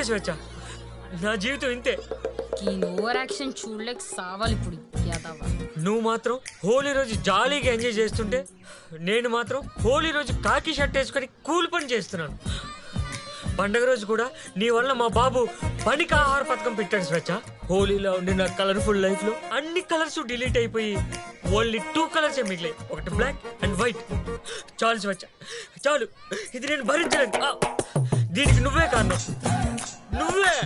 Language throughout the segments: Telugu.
స్వేచ్ఛ, నా జీవితం ఇంతే. ఓవర్ యాక్షన్ చూడలేక సావాలి ఇప్పుడు. నువ్వు మాత్రం హోలీ రోజు జాలీగా ఎంజాయ్ చేస్తుంటే నేను మాత్రం హోలీ రోజు కాకి షర్ట్ వేసుకొని కూలి పని చేస్తున్నాను. పండగ రోజు కూడా నీ వల్ల మా బాబు పనికి ఆహార పథకం పెట్టాడు స్వేచ్ఛ. హోలీలో ఉండి నా కలర్ఫుల్ లైఫ్ లో అన్ని కలర్స్ డిలీట్ అయిపోయి ఓన్లీ 2 కలర్స్ మిగిలాయి, ఒకటి బ్లాక్ అండ్ వైట్. చాలు స్వేచ్ఛ, చాలు. ఇది నేను భరించలేను. దీనికి నువ్వే కారణం, నువ్వే.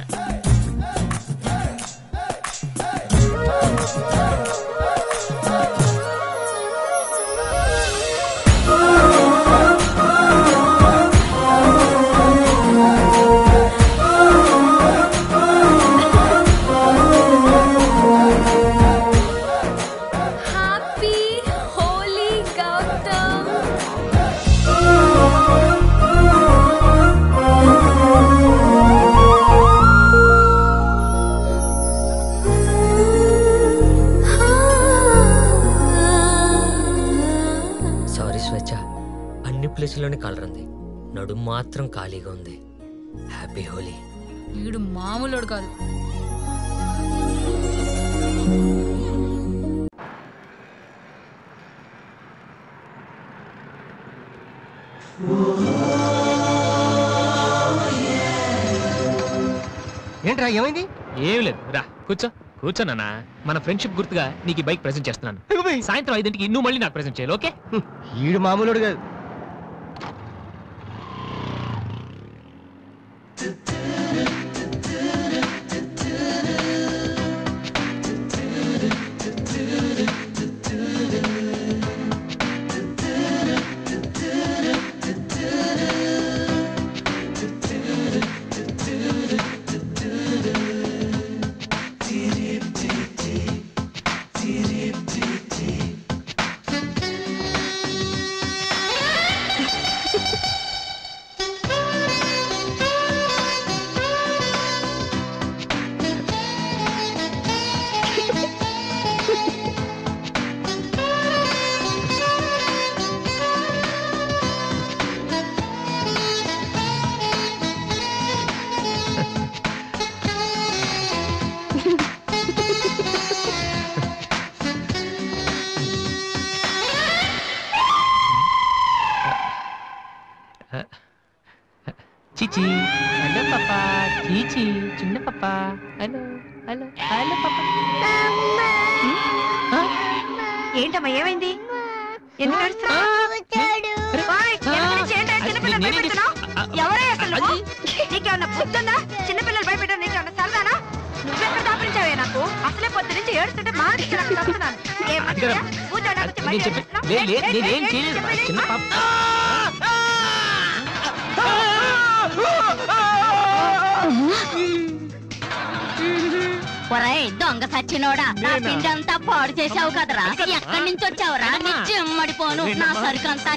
అన్ని ప్లేసుల్లోనే కలర్ ఉంది, నడుము మాత్రం ఖాళీగా ఉంది. హ్యాపీ హోలీ. వీడు మామూలుడు కాదు. ఏంట్రా ఏమైంది? ఏం లేదు, రా కూర్చో. కూర్చోనా, మన ఫ్రెండ్షిప్ గుర్తుగా నీకు బైక్ ప్రెజెంట్ చేస్తున్నాను. సాయంత్రం 5ంటికి నువ్వు మళ్ళీ నాకు ప్రెజెంట్ చేయాలి, ఓకే? ఈడు మామూలుడు కాదు. చీచి, హలో పాపా. చీచి, చిన్న పాపా. హలో హలో హలో పాపా. ఏంటమ్మా ఏమైంది? నీకేమన్నా పొద్దున్నా? చిన్నపిల్లలు భయపెట్టారు, నీకేమన్నా సరదానా? నువ్వెక్కడ దాపించావే నాకు? అసలే పొద్దు నుంచి ఏడుస్తుంటే దొంగ సచ్చినోడా, నా పిండి అంతా పాడు చేసావు కదరా. ఎక్కడి నుంచి వచ్చావురా? నీ చెమ్మడిపోను, నా సరుకంతా